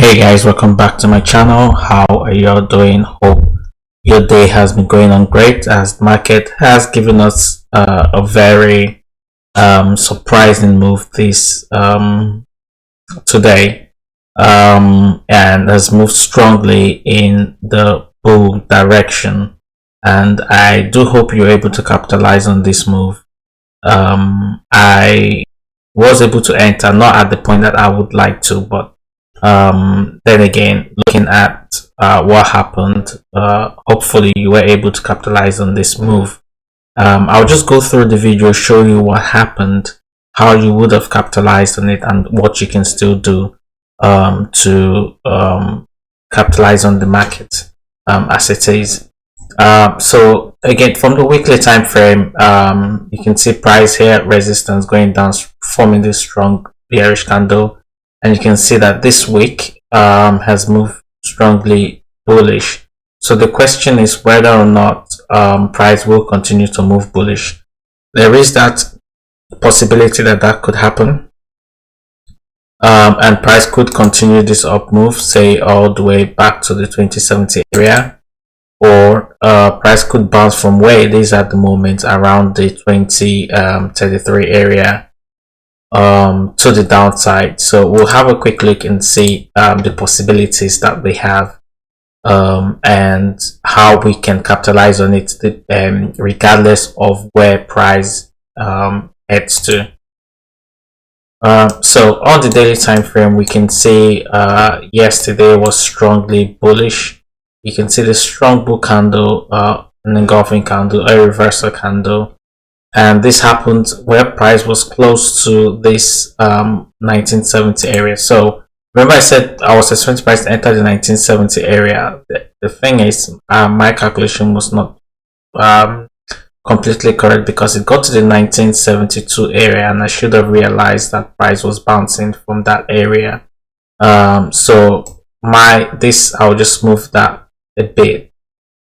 Hey guys, welcome back to my channel. How are you all doing? Hope your day has been going on great, as the market has given us a very surprising move this today, and has moved strongly in the bull direction, and I do hope you're able to capitalize on this move. I was able to enter, not at the point that I would like to, but then again, looking at what happened, hopefully you were able to capitalize on this move. I'll just go through the video, show you what happened, how you would have capitalized on it, and what you can still do to capitalize on the market as it is. So again, from the weekly time frame, you can see price here, resistance going down, forming this strong bearish candle. And you can see that this week has moved strongly bullish. So the question is whether or not price will continue to move bullish. There is that possibility that could happen, and price could continue this up move, say all the way back to the 2070 area, or price could bounce from where it is at the moment around the 2033 area to the downside. So we'll have a quick look and see the possibilities that we have, and how we can capitalize on it, regardless of where price heads to. So on the daily time frame, we can see yesterday was strongly bullish. You can see the strong bull candle, an engulfing candle, a reversal candle. And this happened where price was close to this 1970 area. So remember I said I was expecting price to enter the 1970 area. The thing is, my calculation was not completely correct, because it got to the 1972 area and I should have realized that price was bouncing from that area. So I'll just move that a bit.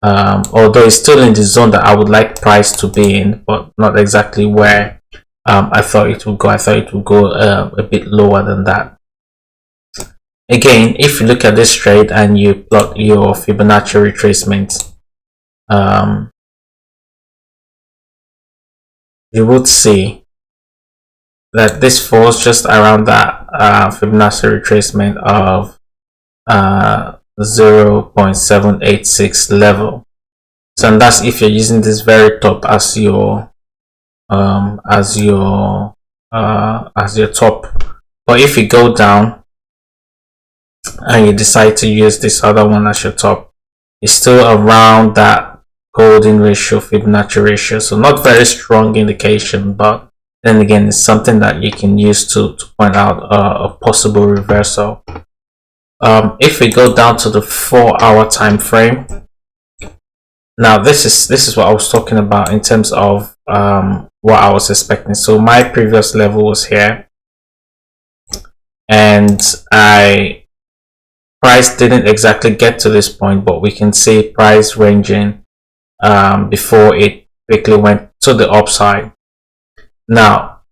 Although it's still in the zone that I would like price to be in, but not exactly where I thought it would go. I thought it would go a bit lower than that. Again, if you look at this trade and you plot your Fibonacci retracement, you would see that this falls just around that Fibonacci retracement of 0.786 level. So, and that's if you're using this very top as your top. But if you go down and you decide to use this other one as your top, it's still around that golden ratio, Fibonacci ratio. So not very strong indication, but then again, it's something that you can use to point out a possible reversal. If we go down to the 4-hour time frame, now this is what I was talking about in terms of what I was expecting. So my previous level was here, and price didn't exactly get to this point, but we can see price ranging before it quickly went to the upside. Now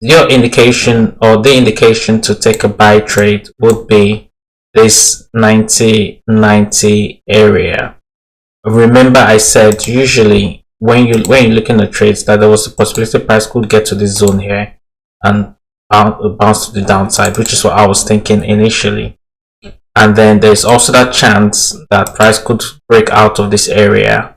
your indication, or the indication to take a buy trade, would be this 90 area. Remember I said usually when you're looking at trades that there was a possibility price could get to this zone here and bounce to the downside, which is what I was thinking initially. And then there's also that chance that price could break out of this area,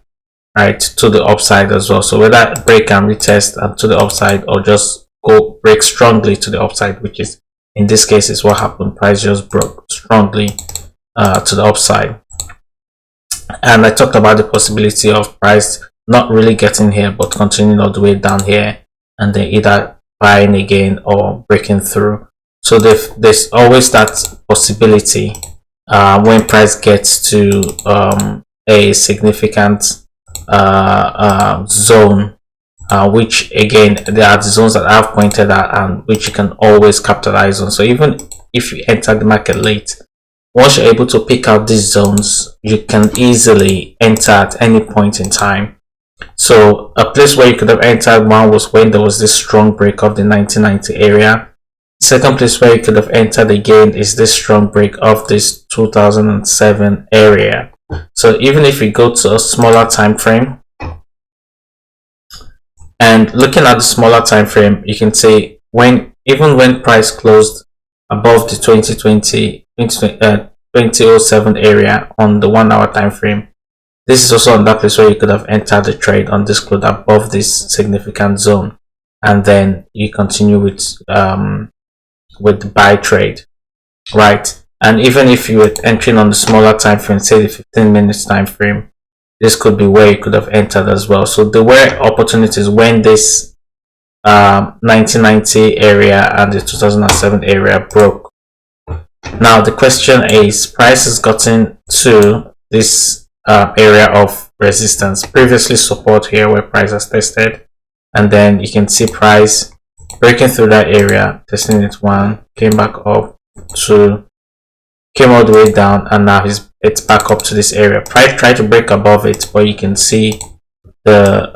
right, to the upside as well. So whether break and retest to the upside, or just go break strongly to the upside, which is in this case is what happened. Price just broke strongly to the upside. And I talked about the possibility of price not really getting here, but continuing all the way down here, and then either buying again or breaking through. So there's always that possibility when price gets to a significant zone, which again, there are the zones that I've pointed out and which you can always capitalize on. So even if you enter the market late, once you're able to pick out these zones, you can easily enter at any point in time. So a place where you could have entered one was when there was this strong break of the 1990 area, Second place where you could have entered again is this strong break of this 2007 area. So even if we go to a smaller time frame and looking at the smaller time frame, you can say even when price closed above the 2007 area on the 1 hour time frame, this is also another place where you could have entered the trade on this close above this significant zone, and then you continue with the buy trade, right? And even if you were entering on the smaller time frame, say the 15 minutes time frame, this could be where you could have entered as well. So there were opportunities when this 1990 area and the 2007 area broke. Now the question is, price has gotten to this area of resistance, previously support here where price has tested, and then you can see price breaking through that area, testing it one, came back up, two, came all the way down, and now it's back up to this area. Price tried to break above it, but you can see the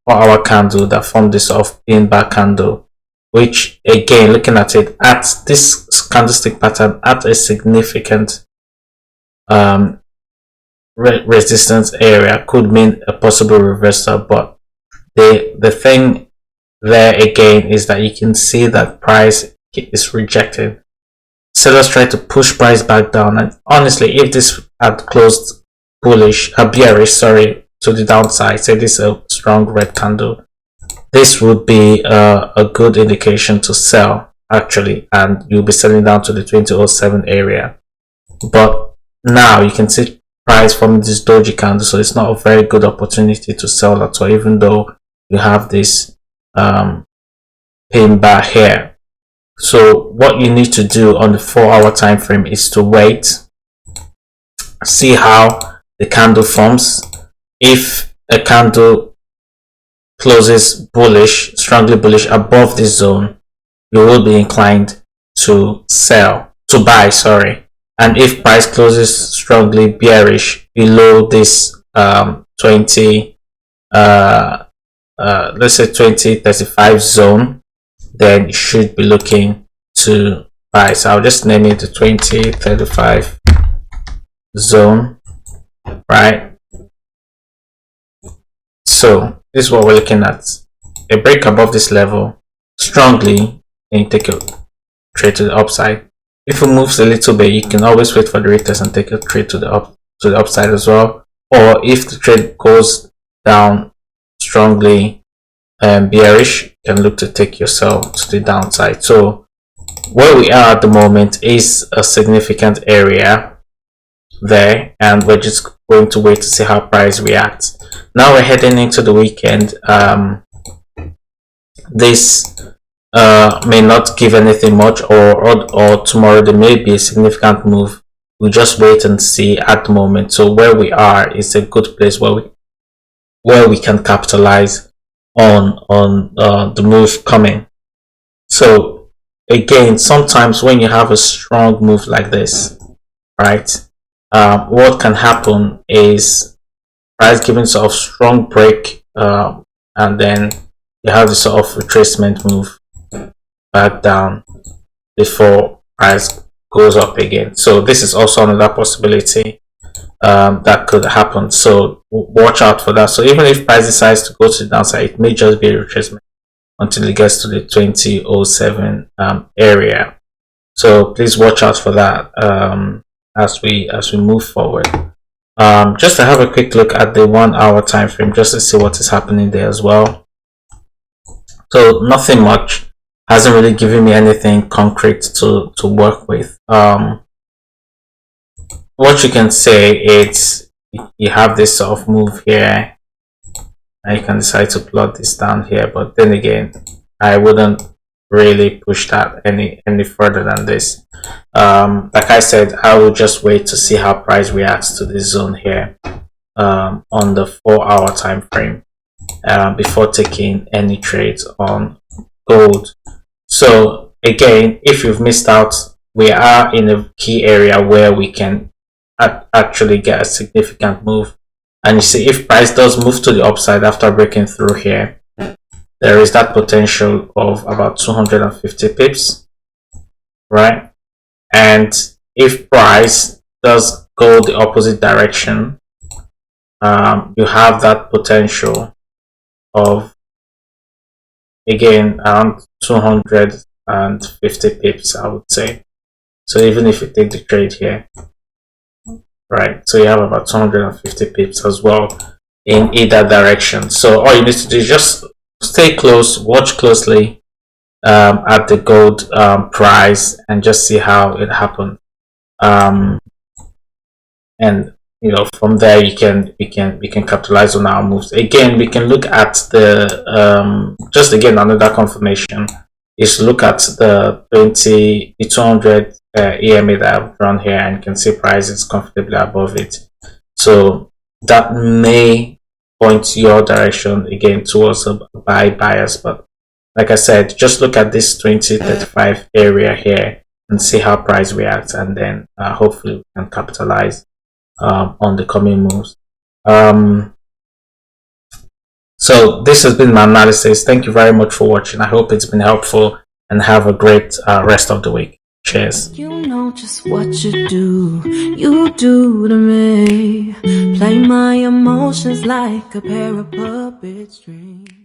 4-hour candle that formed this off pin back candle, which again, looking at it at this candlestick pattern at a significant resistance area, could mean a possible reversal. But the thing there again is that you can see that price is rejected. Sellers try to push price back down, and honestly, if this had closed bearish, sorry, to the downside, say this is a strong red candle, this would be a good indication to sell actually, and you'll be selling down to the 2007 area. But now you can see price from this doji candle, so it's not a very good opportunity to sell at all, even though you have this pin bar here. So what you need to do on the 4-hour time frame is to wait, see how the candle forms. If a candle closes bullish, strongly bullish above this zone, you will be inclined to buy, sorry. And if price closes strongly bearish below this 20 let's say 2035 zone, then you should be looking to buy. So I'll just name it the 2035 zone, right? So this is what we're looking at. A break above this level strongly, and take a trade to the upside. If it moves a little bit, you can always wait for the retest and take a trade to the upside as well. Or if the trade goes down strongly bearish, you can look to take yourself to the downside. So where we are at the moment is a significant area there, and we're just going to wait to see how price reacts. Now we're heading into the weekend. This may not give anything much, or tomorrow there may be a significant move. We'll just wait and see at the moment. So where we are is a good place where we can capitalize on the move coming. So again, sometimes when you have a strong move like this, right, what can happen is price giving sort of strong break, and then you have the sort of retracement move back down before price goes up again. So this is also another possibility that could happen, so watch out for that. So even if price decides to go to the downside, it may just be a retracement until it gets to the 2007 area. So please watch out for that as we move forward. Just to have a quick look at the 1 hour time frame, just to see what is happening there as well. So nothing much, hasn't really given me anything concrete to work with. What you can say is you have this sort of move here, and you can decide to plot this down here, but then again, I wouldn't really push that any further than this. Like I said, I will just wait to see how price reacts to this zone here on the 4 hour time frame before taking any trades on gold. So again, if you've missed out, we are in a key area where we can actually get a significant move. And you see, if price does move to the upside after breaking through here, there is that potential of about 250 pips right? And if price does go the opposite direction, you have that potential of, again, around 250 pips, I would say. So even if you take the trade here, right, so you have about 250 pips as well in either direction. So all you need to do is just stay close, watch closely at the gold price, and just see how it happened. And from there we can capitalize on our moves. Again, we can look at the just again another confirmation is look at the 200 EMA that I've drawn here, and you can see price is comfortably above it. So that may point your direction again towards a buy bias, but like I said, just look at this 2035 area here and see how price reacts, and then hopefully we can capitalize on the coming moves. So this has been my analysis. Thank you very much for watching. I hope it's been helpful, and have a great rest of the week. Cheers. You know just what you do to me. Play my emotions like a pair of puppet strings.